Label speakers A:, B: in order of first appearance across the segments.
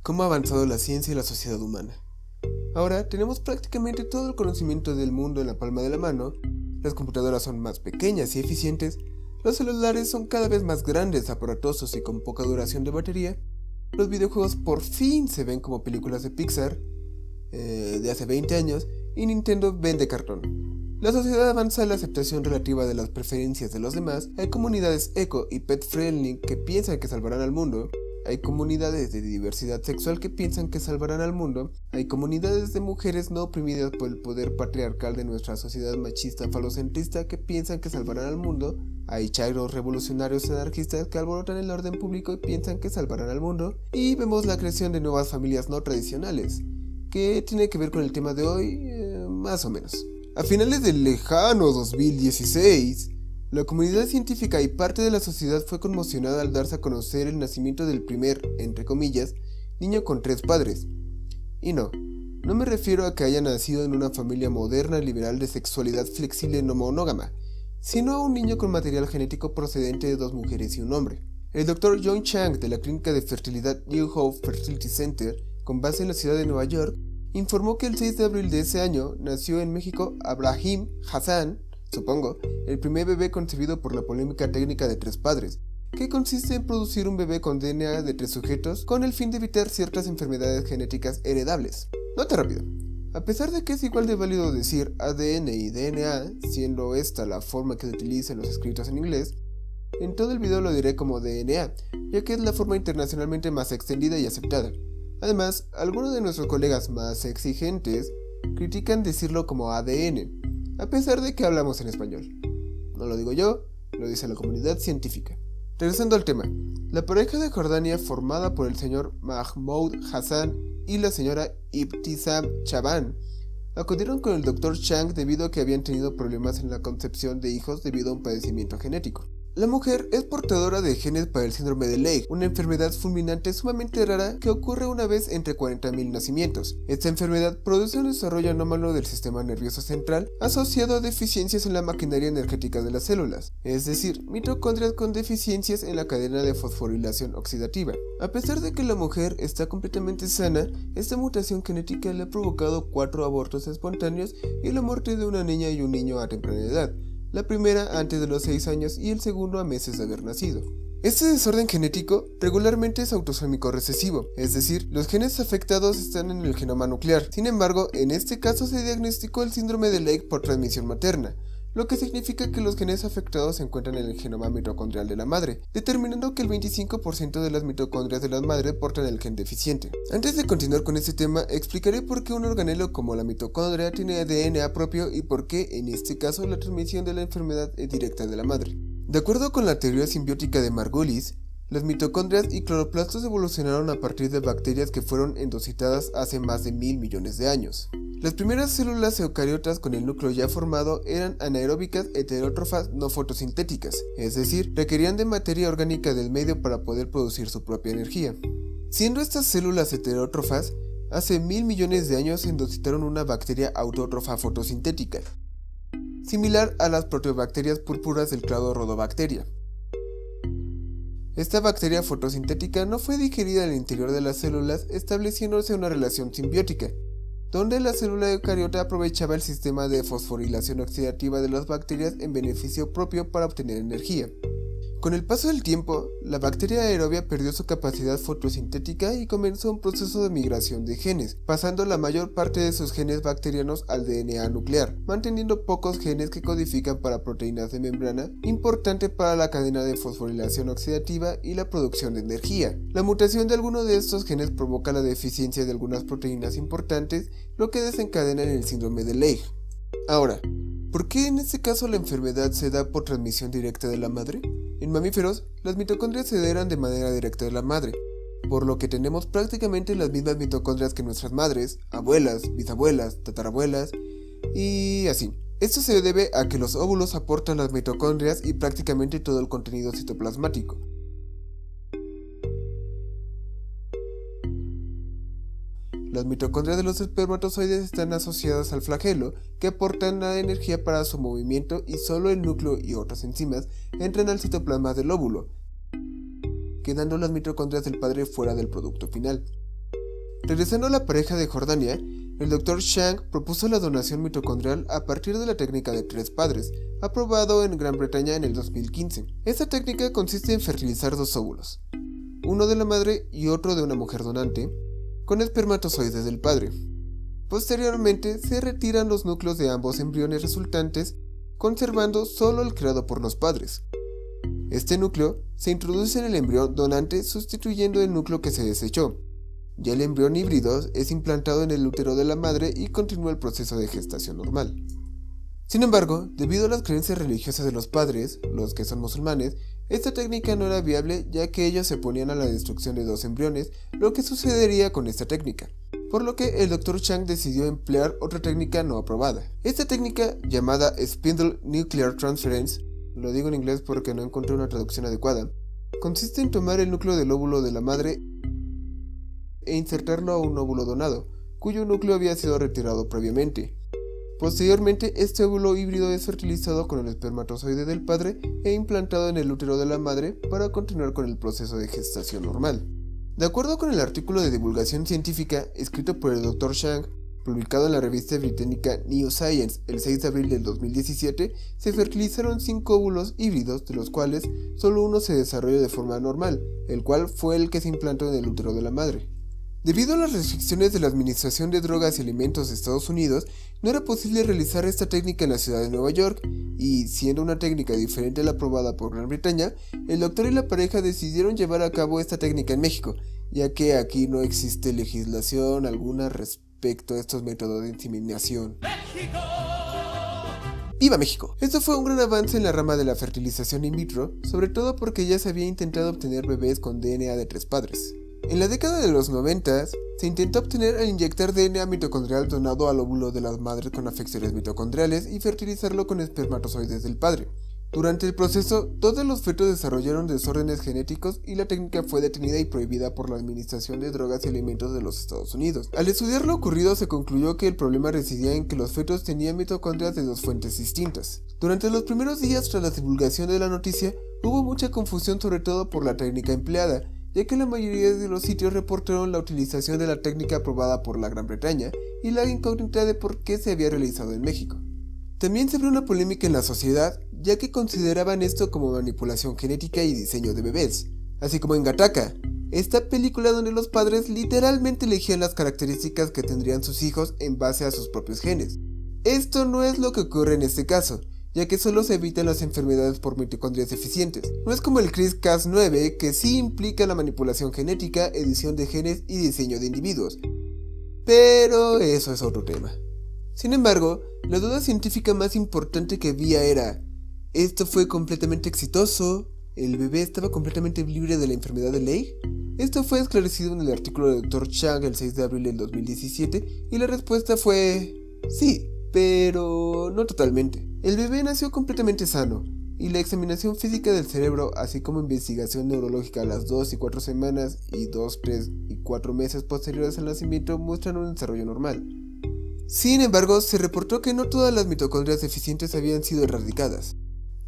A: cómo ha avanzado la ciencia y la sociedad humana. Ahora tenemos prácticamente todo el conocimiento del mundo en la palma de la mano, las computadoras son más pequeñas y eficientes, los celulares son cada vez más grandes, aparatosos y con poca duración de batería, los videojuegos por fin se ven como películas de Pixar de hace 20 años y Nintendo vende cartón. La sociedad avanza en la aceptación relativa de las preferencias de los demás, hay comunidades eco y pet friendly que piensan que salvarán al mundo, hay comunidades de diversidad sexual que piensan que salvarán al mundo, hay comunidades de mujeres no oprimidas por el poder patriarcal de nuestra sociedad machista falocentrista que piensan que salvarán al mundo, hay chairos revolucionarios anarquistas que alborotan el orden público y piensan que salvarán al mundo, y vemos la creación de nuevas familias no tradicionales, que tiene que ver con el tema de hoy, más o menos. A finales del lejano 2016, la comunidad científica y parte de la sociedad fue conmocionada al darse a conocer el nacimiento del primer, entre comillas, niño con 3 padres. Y no me refiero a que haya nacido en una familia moderna liberal de sexualidad flexible no monógama, sino a un niño con material genético procedente de 2 mujeres y un hombre. El Dr. John Chang de la clínica de fertilidad New Hope Fertility Center, con base en la ciudad de Nueva York, informó que el 6 de abril de ese año nació en México Abraham Hassan, supongo, el primer bebé concebido por la polémica técnica de 3 padres, que consiste en producir un bebé con DNA de 3 sujetos con el fin de evitar ciertas enfermedades genéticas heredables. Nota rápida. A pesar de que es igual de válido decir ADN y DNA, siendo esta la forma que se utiliza en los escritos en inglés, en todo el video lo diré como DNA, ya que es la forma internacionalmente más extendida y aceptada. Además, algunos de nuestros colegas más exigentes critican decirlo como ADN, a pesar de que hablamos en español. No lo digo yo, lo dice la comunidad científica. Regresando al tema, la pareja de Jordania formada por el señor Mahmoud Hassan y la señora Ibtisam Chaban acudieron con el Dr. Chang debido a que habían tenido problemas en la concepción de hijos debido a un padecimiento genético. La mujer es portadora de genes para el síndrome de Leigh, una enfermedad fulminante sumamente rara que ocurre una vez entre 40.000 nacimientos. Esta enfermedad produce un desarrollo anómalo del sistema nervioso central asociado a deficiencias en la maquinaria energética de las células, es decir, mitocondrias con deficiencias en la cadena de fosforilación oxidativa. A pesar de que la mujer está completamente sana, esta mutación genética le ha provocado 4 abortos espontáneos y la muerte de una niña y un niño a temprana edad. La primera antes de los 6 años y el segundo a meses de haber nacido. Este desorden genético regularmente es autosómico recesivo, es decir, los genes afectados están en el genoma nuclear. Sin embargo, en este caso se diagnosticó el síndrome de Leigh por transmisión materna, lo que significa que los genes afectados se encuentran en el genoma mitocondrial de la madre, determinando que el 25% de las mitocondrias de la madre portan el gen deficiente. Antes de continuar con este tema, explicaré por qué un organelo como la mitocondria tiene DNA propio y por qué, en este caso, la transmisión de la enfermedad es directa de la madre. De acuerdo con la teoría simbiótica de Margulis, las mitocondrias y cloroplastos evolucionaron a partir de bacterias que fueron endocitadas hace más de 1.000 millones de años. Las primeras células eucariotas con el núcleo ya formado eran anaeróbicas heterótrofas no fotosintéticas, es decir, requerían de materia orgánica del medio para poder producir su propia energía. Siendo estas células heterótrofas, hace 1.000 millones de años endocitaron una bacteria autótrofa fotosintética, similar a las proteobacterias púrpuras del clado Rhodobacteria. Esta bacteria fotosintética no fue digerida al interior de las células, estableciéndose una relación simbiótica, donde la célula eucariota aprovechaba el sistema de fosforilación oxidativa de las bacterias en beneficio propio para obtener energía. Con el paso del tiempo, la bacteria aerobia perdió su capacidad fotosintética y comenzó un proceso de migración de genes, pasando la mayor parte de sus genes bacterianos al DNA nuclear, manteniendo pocos genes que codifican para proteínas de membrana, importante para la cadena de fosforilación oxidativa y la producción de energía. La mutación de alguno de estos genes provoca la deficiencia de algunas proteínas importantes, lo que desencadena en el síndrome de Leigh. Ahora, ¿por qué en este caso la enfermedad se da por transmisión directa de la madre? En mamíferos, las mitocondrias se heredan de manera directa de la madre, por lo que tenemos prácticamente las mismas mitocondrias que nuestras madres, abuelas, bisabuelas, tatarabuelas y así. Esto se debe a que los óvulos aportan las mitocondrias y prácticamente todo el contenido citoplasmático. Las mitocondrias de los espermatozoides están asociadas al flagelo, que aportan la energía para su movimiento, y solo el núcleo y otras enzimas entran al citoplasma del óvulo, quedando las mitocondrias del padre fuera del producto final. Regresando a la pareja de Jordania, el Dr. Chang propuso la donación mitocondrial a partir de la técnica de 3 padres, aprobado en Gran Bretaña en el 2015. Esta técnica consiste en fertilizar 2 óvulos, uno de la madre y otro de una mujer donante, con espermatozoides del padre. Posteriormente se retiran los núcleos de ambos embriones resultantes, conservando solo el creado por los padres. Este núcleo se introduce en el embrión donante sustituyendo el núcleo que se desechó. Ya el embrión híbrido es implantado en el útero de la madre y continúa el proceso de gestación normal. Sin embargo, debido a las creencias religiosas de los padres, los que son musulmanes, esta técnica no era viable ya que ellos se oponían a la destrucción de 2 embriones, lo que sucedería con esta técnica, por lo que el Dr. Chang decidió emplear otra técnica no aprobada. Esta técnica, llamada Spindle Nuclear Transference, lo digo en inglés porque no encontré una traducción adecuada, consiste en tomar el núcleo del óvulo de la madre e insertarlo a un óvulo donado, cuyo núcleo había sido retirado previamente. Posteriormente, este óvulo híbrido es fertilizado con el espermatozoide del padre e implantado en el útero de la madre para continuar con el proceso de gestación normal. De acuerdo con el artículo de divulgación científica escrito por el Dr. Chang, publicado en la revista británica New Science el 6 de abril del 2017, se fertilizaron 5 óvulos híbridos, de los cuales solo uno se desarrolló de forma normal, el cual fue el que se implantó en el útero de la madre. Debido a las restricciones de la Administración de Drogas y Alimentos de Estados Unidos, no era posible realizar esta técnica en la ciudad de Nueva York, y siendo una técnica diferente a la aprobada por Gran Bretaña, el doctor y la pareja decidieron llevar a cabo esta técnica en México, ya que aquí no existe legislación alguna respecto a estos métodos de inseminación. ¡México! ¡Viva México! Esto fue un gran avance en la rama de la fertilización in vitro, sobre todo porque ya se había intentado obtener bebés con DNA de 3 padres. En la década de los 90 se intentó obtener al inyectar DNA mitocondrial donado al óvulo de las madres con afecciones mitocondriales y fertilizarlo con espermatozoides del padre. Durante el proceso, todos los fetos desarrollaron desórdenes genéticos y la técnica fue detenida y prohibida por la Administración de Drogas y Alimentos de los Estados Unidos. Al estudiar lo ocurrido, se concluyó que el problema residía en que los fetos tenían mitocondrias de 2 fuentes distintas. Durante los primeros días tras la divulgación de la noticia, hubo mucha confusión sobre todo por la técnica empleada, ya que la mayoría de los sitios reportaron la utilización de la técnica aprobada por la Gran Bretaña y la incógnita de por qué se había realizado en México. También se abrió una polémica en la sociedad, ya que consideraban esto como manipulación genética y diseño de bebés, así como en Gattaca, esta película donde los padres literalmente elegían las características que tendrían sus hijos en base a sus propios genes. Esto no es lo que ocurre en este caso, ya que solo se evitan las enfermedades por mitocondrias deficientes. No es como el CRISPR-Cas9, que sí implica la manipulación genética, edición de genes y diseño de individuos. Pero eso es otro tema. Sin embargo, la duda científica más importante que había era: ¿esto fue completamente exitoso? ¿El bebé estaba completamente libre de la enfermedad de Leigh? Esto fue esclarecido en el artículo del Dr. Chang el 6 de abril del 2017 y la respuesta fue sí, pero no totalmente. El bebé nació completamente sano, y la examinación física del cerebro, así como investigación neurológica a las 2 y 4 semanas y 2, 3 y 4 meses posteriores al nacimiento muestran un desarrollo normal. Sin embargo, se reportó que no todas las mitocondrias deficientes habían sido erradicadas.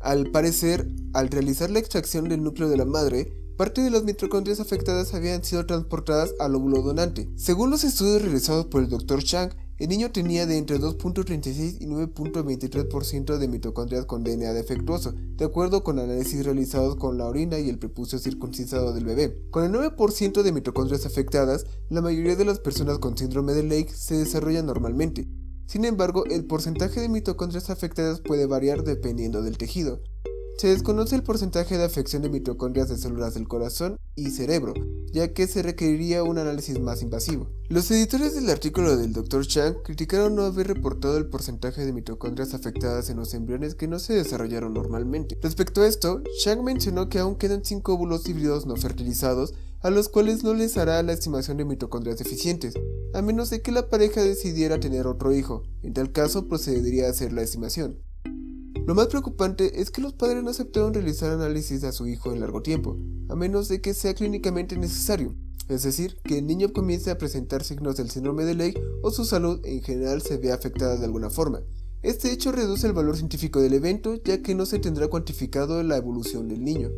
A: Al parecer, al realizar la extracción del núcleo de la madre, parte de las mitocondrias afectadas habían sido transportadas al óvulo donante. Según los estudios realizados por el Dr. Chang, el niño tenía de entre 2.36 y 9.23% de mitocondrias con DNA defectuoso, de acuerdo con análisis realizados con la orina y el prepucio circuncisado del bebé. Con el 9% de mitocondrias afectadas, la mayoría de las personas con síndrome de Leigh se desarrollan normalmente. Sin embargo, el porcentaje de mitocondrias afectadas puede variar dependiendo del tejido. Se desconoce el porcentaje de afección de mitocondrias de células del corazón y cerebro, ya que se requeriría un análisis más invasivo. Los editores del artículo del Dr. Chang criticaron no haber reportado el porcentaje de mitocondrias afectadas en los embriones que no se desarrollaron normalmente. Respecto a esto, Chang mencionó que aún quedan 5 óvulos híbridos no fertilizados, a los cuales no les hará la estimación de mitocondrias deficientes, a menos de que la pareja decidiera tener otro hijo. En tal caso, procedería a hacer la estimación. Lo más preocupante es que los padres no aceptaron realizar análisis a su hijo en largo tiempo, a menos de que sea clínicamente necesario, es decir, que el niño comience a presentar signos del síndrome de Leigh o su salud en general se vea afectada de alguna forma. Este hecho reduce el valor científico del evento, ya que no se tendrá cuantificado la evolución del niño.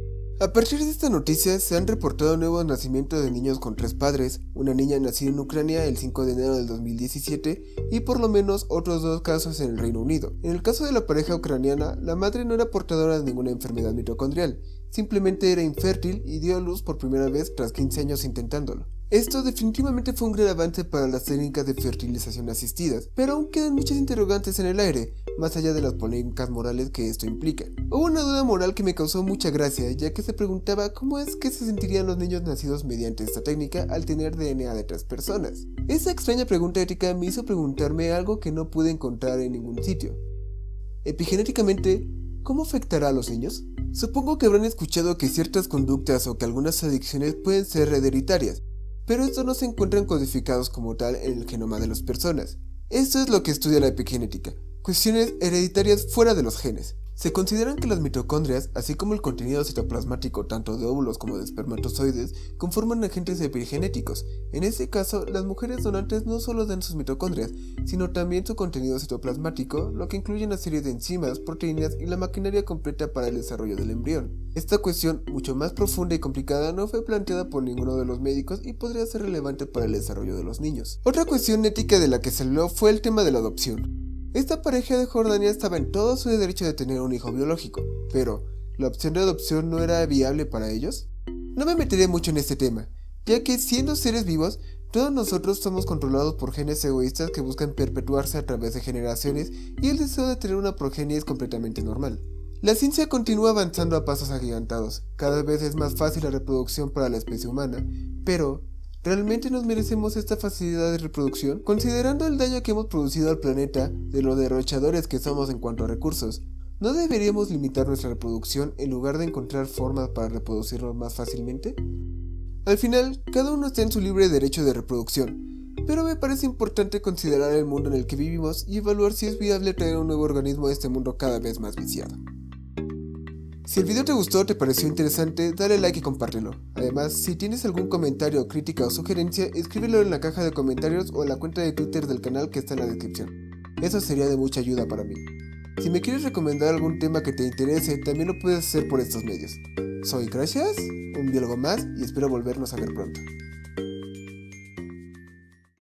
A: A partir de esta noticia se han reportado nuevos nacimientos de niños con 3 padres, una niña nacida en Ucrania el 5 de enero del 2017 y por lo menos otros 2 casos en el Reino Unido. En el caso de la pareja ucraniana, la madre no era portadora de ninguna enfermedad mitocondrial, simplemente era infértil y dio a luz por primera vez tras 15 años intentándolo. Esto definitivamente fue un gran avance para las técnicas de fertilización asistidas, pero aún quedan muchas interrogantes en el aire, más allá de las polémicas morales que esto implica. Hubo una duda moral que me causó mucha gracia, ya que se preguntaba cómo es que se sentirían los niños nacidos mediante esta técnica al tener DNA de 3 personas. Esa extraña pregunta ética me hizo preguntarme algo que no pude encontrar en ningún sitio. Epigenéticamente, ¿cómo afectará a los niños? Supongo que habrán escuchado que ciertas conductas o que algunas adicciones pueden ser hereditarias, pero estos no se encuentran codificados como tal en el genoma de las personas. Esto es lo que estudia la epigenética, cuestiones hereditarias fuera de los genes. Se consideran que las mitocondrias, así como el contenido citoplasmático tanto de óvulos como de espermatozoides, conforman agentes epigenéticos. En este caso, las mujeres donantes no solo dan sus mitocondrias, sino también su contenido citoplasmático, lo que incluye una serie de enzimas, proteínas y la maquinaria completa para el desarrollo del embrión. Esta cuestión, mucho más profunda y complicada, no fue planteada por ninguno de los médicos y podría ser relevante para el desarrollo de los niños. Otra cuestión ética de la que se habló fue el tema de la adopción. Esta pareja de Jordania estaba en todo su derecho de tener un hijo biológico, pero ¿la opción de adopción no era viable para ellos? No me meteré mucho en este tema, ya que siendo seres vivos, todos nosotros somos controlados por genes egoístas que buscan perpetuarse a través de generaciones y el deseo de tener una progenie es completamente normal. La ciencia continúa avanzando a pasos agigantados, cada vez es más fácil la reproducción para la especie humana, pero ¿realmente nos merecemos esta facilidad de reproducción? Considerando el daño que hemos producido al planeta, de lo derrochadores que somos en cuanto a recursos, ¿no deberíamos limitar nuestra reproducción en lugar de encontrar formas para reproducirnos más fácilmente? Al final, cada uno está en su libre derecho de reproducción, pero me parece importante considerar el mundo en el que vivimos y evaluar si es viable traer un nuevo organismo a este mundo cada vez más viciado. Si el video te gustó o te pareció interesante, dale like y compártelo. Además, si tienes algún comentario, crítica o sugerencia, escríbelo en la caja de comentarios o en la cuenta de Twitter del canal que está en la descripción. Eso sería de mucha ayuda para mí. Si me quieres recomendar algún tema que te interese, también lo puedes hacer por estos medios. Soy Gracias, un biólogo más y espero volvernos a ver pronto.